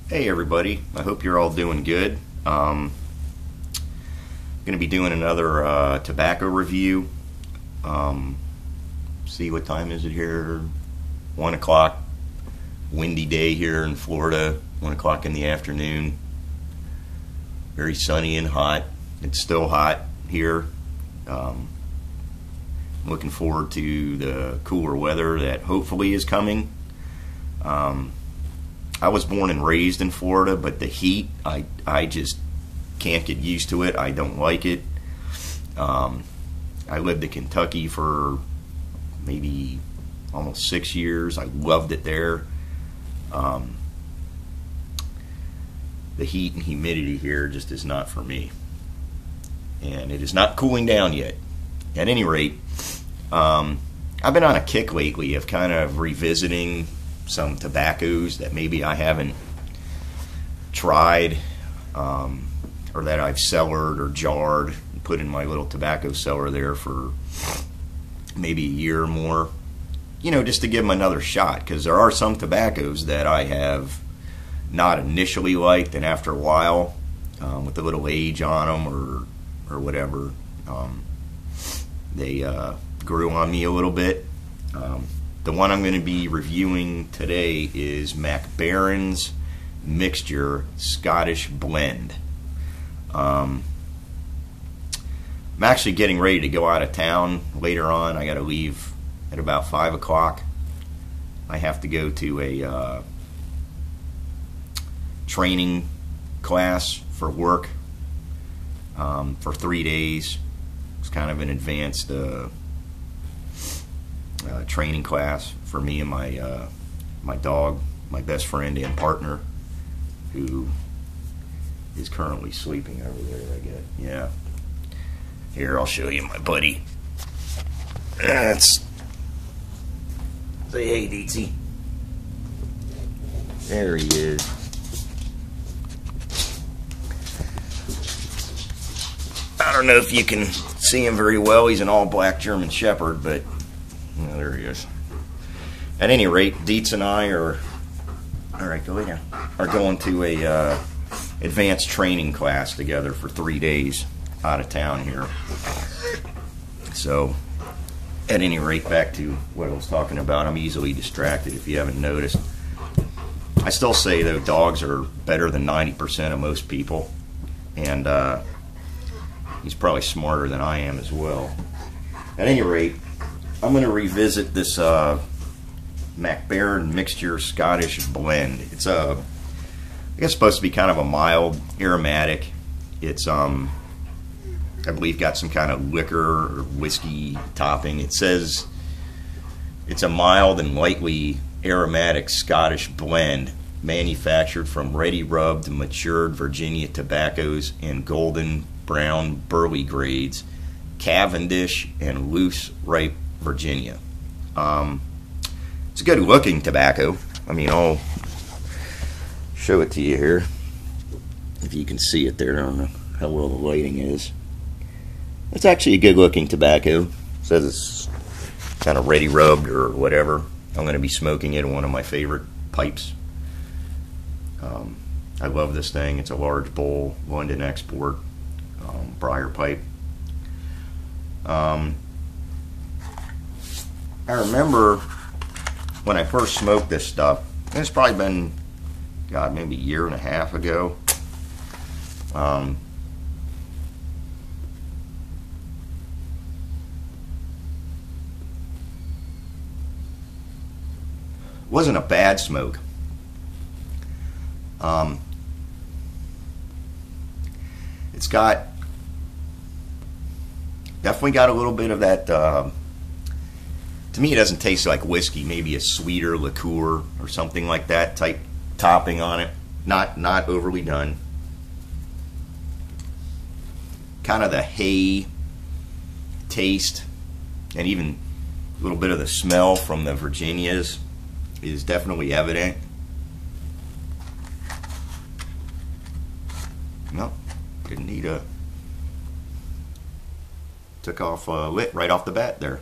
Hey everybody, I hope you're all doing good. I'm going to be doing another tobacco review. See what time is it here? 1 o'clock. Windy day here in Florida, 1 o'clock in the afternoon. Very sunny and hot. It's still hot here. I'm looking forward to the cooler weather that hopefully is coming. I was born and raised in Florida, but the heat, I just can't get used to it. I don't like it. I lived in Kentucky for maybe almost 6 years. I loved it there. The heat and humidity here just is not for me. And it is not cooling down yet. At any rate, I've been on a kick lately of kind of revisiting some tobaccos that maybe I haven't tried, or that I've cellared or jarred and put in my little tobacco cellar there for maybe a year or more, you know, just to give them another shot, because there are some tobaccos that I have not initially liked, and after a while, with a little age on them or whatever, they grew on me a little bit. The one I'm going to be reviewing today is Baren's Mixture Scottish Blend. I'm actually getting ready to go out of town later on. I got to leave at about 5 o'clock. I have to go to a training class for work for 3 days. It's kind of an advanced training class for me and my dog, my best friend and partner, who is currently sleeping over there, I guess. Yeah. Here, I'll show you my buddy. Say hey, Dietz. There he is. I don't know if you can see him very well. He's an all-black German Shepherd, but there he is. At any rate, Dietz and I are, alright, go lay down, are going to a advanced training class together for 3 days out of town here. So, at any rate, back to what I was talking about. I'm easily distracted if you haven't noticed. I still say, though, dogs are better than 90% of most people. And he's probably smarter than I am as well. At any rate, I'm going to revisit this Baren Mixture Scottish Blend. It's I guess supposed to be kind of a mild aromatic. It's I believe got some kind of liquor or whiskey topping. It says it's a mild and lightly aromatic Scottish blend manufactured from ready rubbed matured Virginia tobaccos and golden brown burley grades, Cavendish and loose ripe Virginia. It's a good looking tobacco. I mean, I'll show it to you here if you can see it there. I don't know how well the lighting is. It's actually a good looking tobacco. It says it's kind of ready rubbed or whatever. I'm going to be smoking it in one of my favorite pipes. I love this thing. It's a large bowl London export briar pipe. I remember when I first smoked this stuff, and it's probably been, God, maybe a year and a half ago. Wasn't a bad smoke. It's got, definitely got a little bit of that, to me it doesn't taste like whiskey, maybe a sweeter liqueur or something like that type topping on it. Not overly done. Kind of the hay taste and even a little bit of the smell from the Virginias is definitely evident. No, didn't need a, took off lit right off the bat there.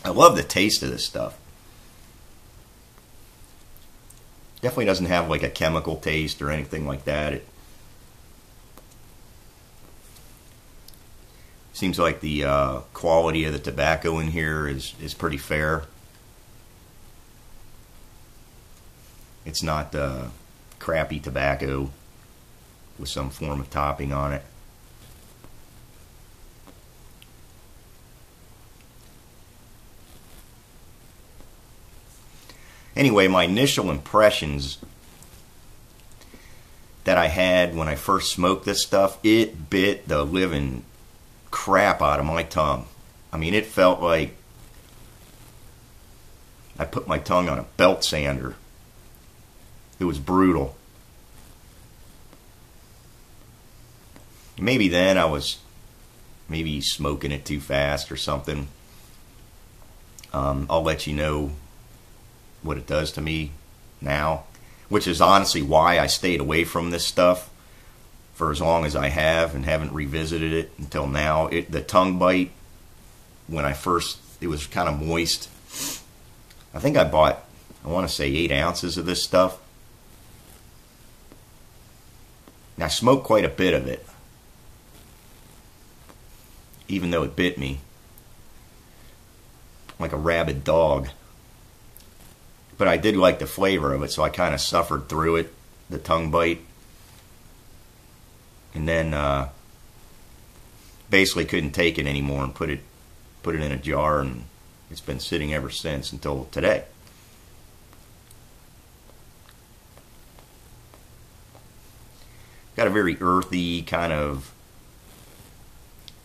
I love the taste of this stuff. Definitely doesn't have like a chemical taste or anything like that. It seems like the quality of the tobacco in here is pretty fair. It's not crappy tobacco with some form of topping on it. Anyway, my initial impressions that I had when I first smoked this stuff, it bit the living crap out of my tongue. I mean, it felt like I put my tongue on a belt sander. It was brutal. Maybe then I was maybe smoking it too fast or something. I'll let you know what it does to me now, which is honestly why I stayed away from this stuff for as long as I have and haven't revisited it until now. The tongue bite, when I first, it was kind of moist. I think I bought, I want to say 8 ounces of this stuff. And I smoked quite a bit of it, even though it bit me like a rabid dog. But I did like the flavor of it, so I kind of suffered through it, the tongue bite. And then basically couldn't take it anymore and put it in a jar, and it's been sitting ever since until today. Got a very earthy, kind of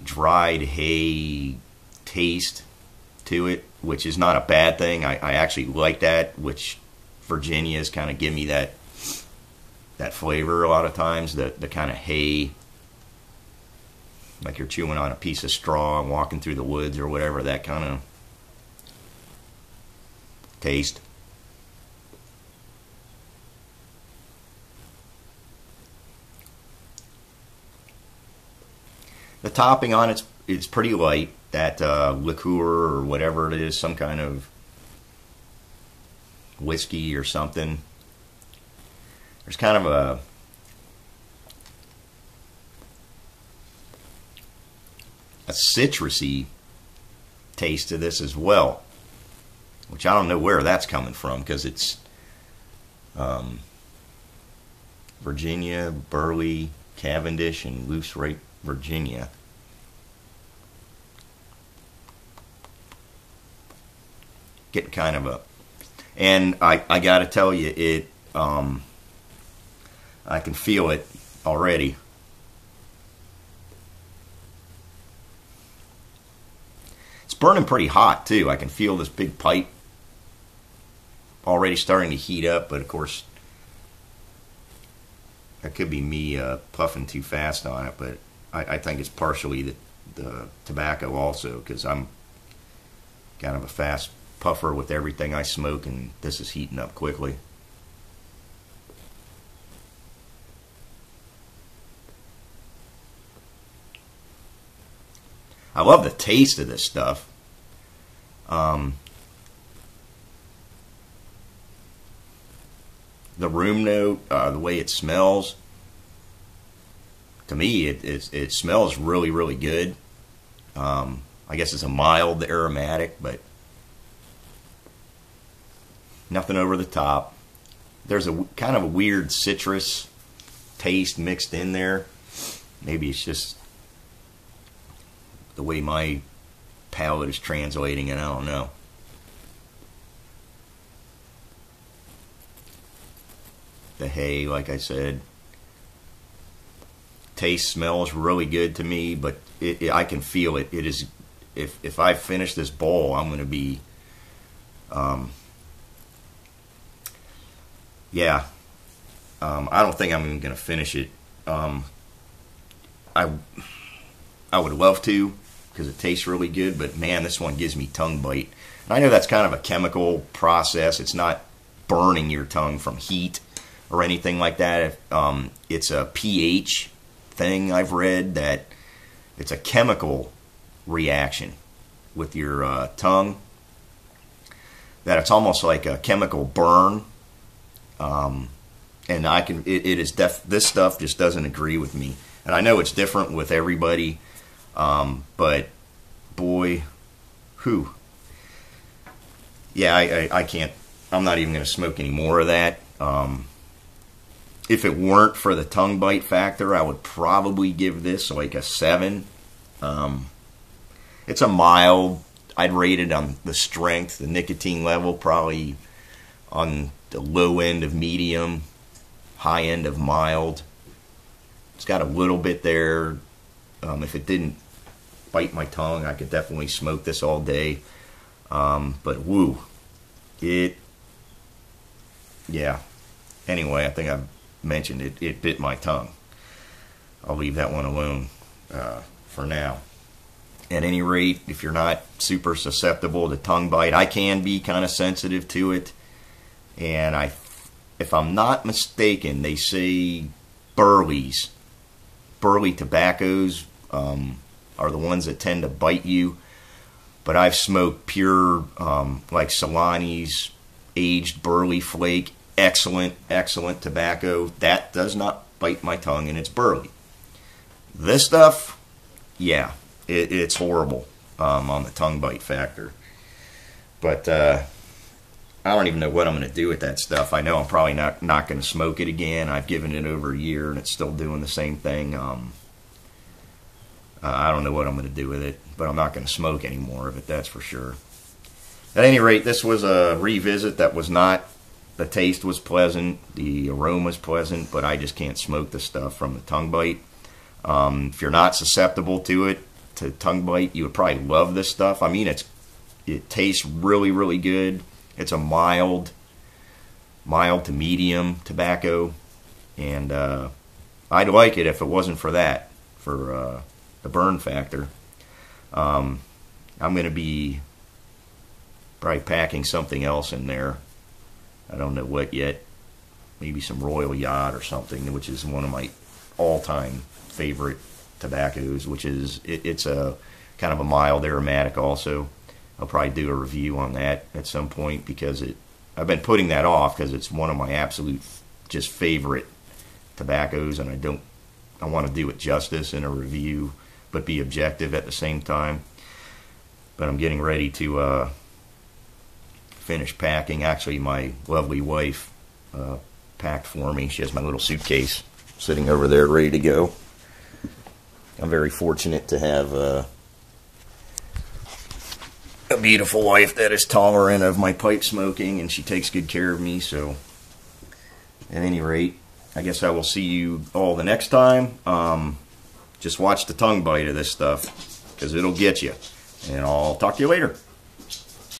dried hay taste to it, which is not a bad thing. I actually like that, which Virginia's kind of give me that flavor a lot of times, the kind of hay, like you're chewing on a piece of straw and walking through the woods or whatever, that kind of taste. The topping on it's pretty light. That liqueur or whatever it is, some kind of whiskey or something. There's kind of a citrusy taste to this as well, which I don't know where that's coming from, because it's Virginia, Burley, Cavendish, and Loose Rape Virginia. Getting kind of a, and I got to tell you, it I can feel it already. It's burning pretty hot too. I can feel this big pipe already starting to heat up, but of course that could be me puffing too fast on it, but I think it's partially the tobacco also, because I'm kind of a fast puffer with everything I smoke, and this is heating up quickly. I love the taste of this stuff. The room note, the way it smells, to me it smells really, really good. I guess it's a mild aromatic, but nothing over the top. There's a kind of a weird citrus taste mixed in there. Maybe it's just the way my palate is translating it, I don't know. The hay, like I said, taste, smells really good to me, but I can feel it. It is, if I finish this bowl, I'm going to be yeah, I don't think I'm even going to finish it. I would love to, because it tastes really good, but man, this one gives me tongue bite. And I know that's kind of a chemical process. It's not burning your tongue from heat or anything like that. It's a pH thing. I've read that it's a chemical reaction with your tongue that it's almost like a chemical burn. And it is this stuff just doesn't agree with me. And I know it's different with everybody, but boy, yeah, I can't, I'm not even going to smoke any more of that. If it weren't for the tongue bite factor, I would probably give this like a 7. It's a mild, I'd rate it on the strength, the nicotine level, probably on the low end of medium, high end of mild. It's got a little bit there. If it didn't bite my tongue, I could definitely smoke this all day. But woo, yeah. Anyway, I think I've mentioned it bit my tongue. I'll leave that one alone for now. At any rate, if you're not super susceptible to tongue bite, I can be kind of sensitive to it. And if I'm not mistaken, they say burley tobaccos are the ones that tend to bite you. But I've smoked pure, like Solani's aged burley flake, excellent tobacco. That does not bite my tongue, and it's burley. This stuff, yeah, it's horrible on the tongue bite factor. But I don't even know what I'm going to do with that stuff. I know I'm probably not going to smoke it again. I've given it over a year, and it's still doing the same thing. I don't know what I'm going to do with it, but I'm not going to smoke any more of it, that's for sure. At any rate, this was a revisit that was not, the taste was pleasant, the aroma was pleasant, but I just can't smoke the stuff from the tongue bite. If you're not susceptible to it, to tongue bite, you would probably love this stuff. I mean, it tastes really good. It's a mild to medium tobacco, and I'd like it if it wasn't for that, for the burn factor. I'm going to be probably packing something else in there. I don't know what yet. Maybe some Royal Yacht or something, which is one of my all-time favorite tobaccos, which is, it's a kind of a mild aromatic also. I'll probably do a review on that at some point, because I've been putting that off because it's one of my absolute just favorite tobaccos, and I want to do it justice in a review, but be objective at the same time. But I'm getting ready to finish packing. Actually, my lovely wife packed for me. She has my little suitcase sitting over there ready to go. I'm very fortunate to have a beautiful wife that is tolerant of my pipe smoking, and she takes good care of me. So at any rate, I guess I will see you all the next time. Just watch the tongue bite of this stuff, because it'll get you. And I'll talk to you later.